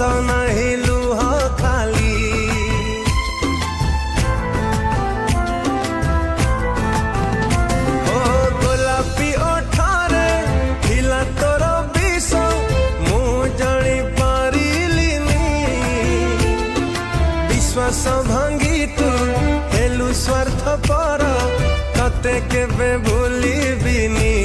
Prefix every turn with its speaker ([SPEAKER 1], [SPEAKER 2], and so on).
[SPEAKER 1] नहीं लुह खाली। ओ गोलापी ओठारे हिला तोर विष मु जानी पारिलिनी। विश्वास भांगी तू हेलु स्वार्थ पर तते केबे भूलिबिनी।